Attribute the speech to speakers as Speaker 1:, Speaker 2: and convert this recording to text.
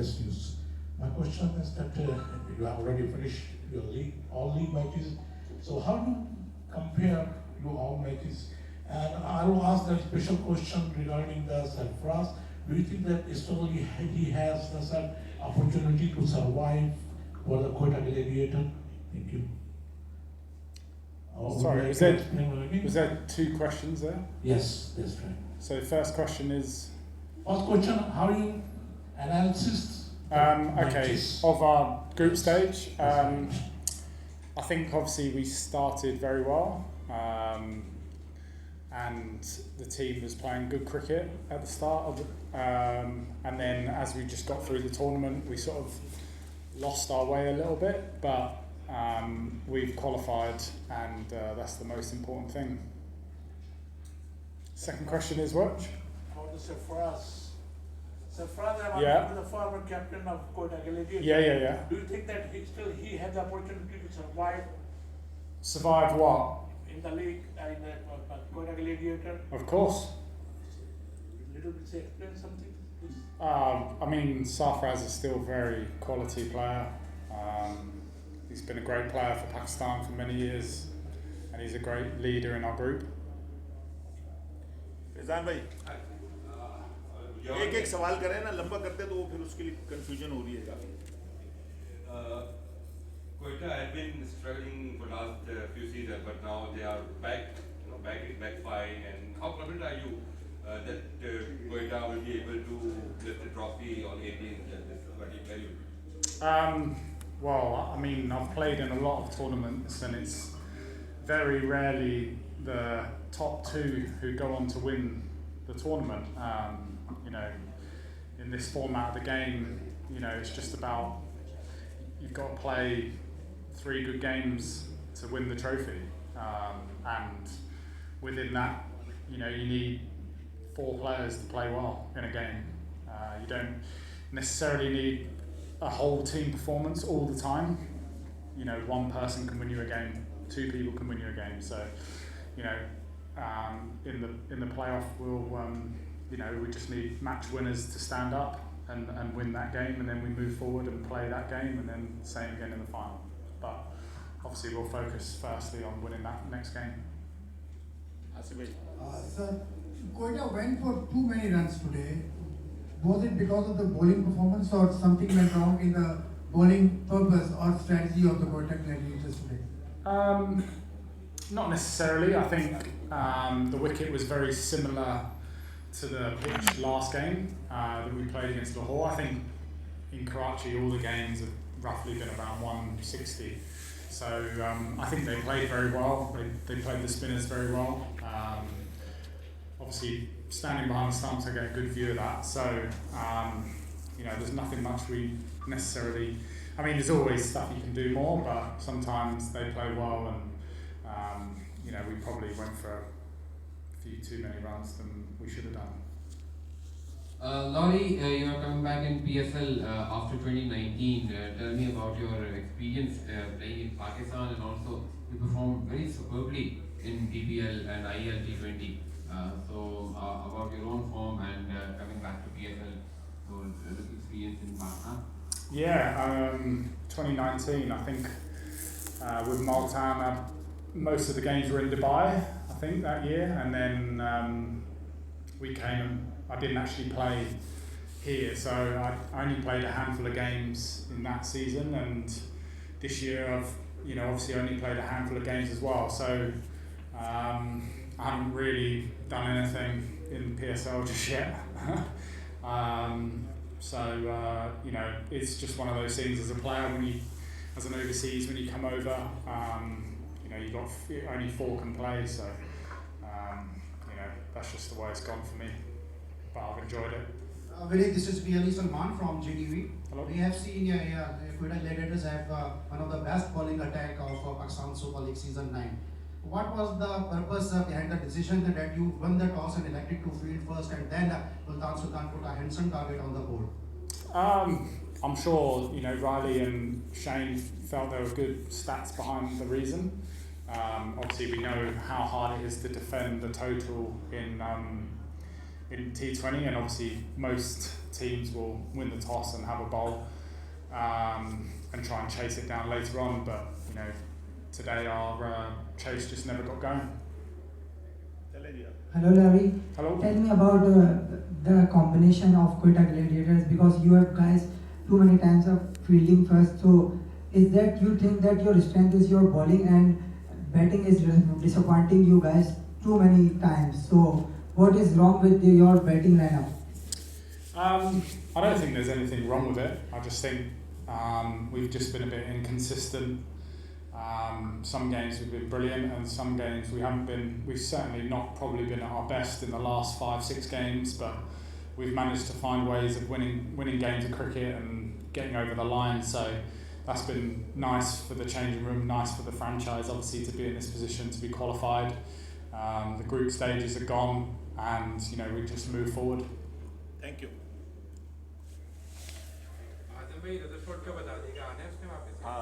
Speaker 1: latest news. My question is that you have already finished your league, all league matches. So how do you compare your all matches? And I will ask a special question regarding the Sirfraz. Do you think that still he has the opportunity to survive for the QUETTA Gladiator? Thank you.
Speaker 2: Sorry, was there two questions there?
Speaker 1: Yes, that's right.
Speaker 2: So the first question is?
Speaker 1: First question, how do you analysis
Speaker 2: of our group stage? I think obviously we started very well, and the team was playing good cricket at the start of and then as we just got through the tournament, we sort of lost our way a little bit, but we've qualified, and that's the most important thing. Second question is what?
Speaker 1: About the Sirfraz. Sirfraz, the former captain of QUETTA Gladiators.
Speaker 2: Yeah.
Speaker 1: Do you think that he has the opportunity to survive?
Speaker 2: Survive what?
Speaker 1: In the league, in the QUETTA Gladiator?
Speaker 2: Of course.
Speaker 1: Little bit explain something, please.
Speaker 2: I mean, Sirfraz is still a very quality player. He's been a great player for Pakistan for many years, and he's a great leader in our group.
Speaker 3: रिजान भाई एक सवाल करें ना, लंबा करते तो वो फिर उसके लिए कंफ्यूजन हो रही है काफी.
Speaker 4: QUETTA had been struggling for last few seasons, but now they are back, back fine. And how confident are you that QUETTA will be able to lift the trophy on 18th and this value?
Speaker 2: Well, I mean, I've played in a lot of tournaments, and it's very rarely the top two who go on to win the tournament. In this format of the game, it's just about, you've got to play 3 good games to win the trophy, and within that, you need 4 players to play well in a game. You don't necessarily need a whole team performance all the time. One person can win you a game, 2 people can win you a game. So, in the playoff, we just need match winners to stand up and win that game, and then we move forward and play that game, and then same again in the final. But obviously, we'll focus firstly on winning that next game.
Speaker 5: Sir, QUETTA went for too many runs today. Was it because of the bowling performance, or something went wrong in the bowling purpose or strategy of the QUETTA Gladiators today?
Speaker 2: Not necessarily. I think the wicket was very similar to the pitch last game that we played against Lahore. I think in Karachi all the games have roughly been around 160. So I think they played very well. They played the spinners very well. Obviously, standing behind the stumps, I get a good view of that. So, there's nothing much we necessarily. I mean, there's always stuff you can do more, but sometimes they play well, and we probably went for a few too many runs than we should have done.
Speaker 6: LAURIE, you are coming back in PSL after 2019. Tell me about your experience playing in Pakistan, and also you performed very superbly in PPL and IEL T20. So about your own form and coming back to PSL, so the experience in Pakistan.
Speaker 2: Yeah, 2019. I think with Multan, most of the games were in Dubai. I think that year, and then we came. I didn't actually play here, so I only played a handful of games in that season, and this year I've obviously only played a handful of games as well. So I haven't really done anything in PSL just yet. It's just one of those things as a player as an overseas, when you come over, you've got only 4 can play, so that's just the way it's gone for me. But I've enjoyed it.
Speaker 7: Vivek, this is really Salman from GTV.
Speaker 2: Hello.
Speaker 7: We have seen QUETTA Gladiators have one of the best bowling attack of Pakistan Super League Season 9. What was the purpose behind the decision that you won the toss and elected to field first, and then Multan Sultans put a handsome target on the board?
Speaker 2: I'm sure Riley and Shane felt there were good stats behind the reason. Obviously, we know how hard it is to defend the total in T20, and obviously most teams will win the toss and have a bowl and try and chase it down later on. But you know, today our chase just never got going.
Speaker 8: Hello, Larry.
Speaker 2: Hello.
Speaker 8: Tell me about the combination of QUETTA Gladiators, because you have guys too many times of fielding first. So, is that you think that your strength is your bowling and batting is disappointing you guys too many times? So, what is wrong with your batting lineup?
Speaker 2: I don't think there's anything wrong with it. I just think we've just been a bit inconsistent. Some games we've been brilliant, and some games we haven't been. We've certainly not probably been at our best in the last 5-6 games, but we've managed to find ways of winning games of cricket and getting over the line. So that's been nice for the changing room, nice for the franchise, obviously, to be in this position, to be qualified. The group stages are gone, and you know, we just move forward.
Speaker 3: Thank you.
Speaker 9: भाई Rutherford का बता देगा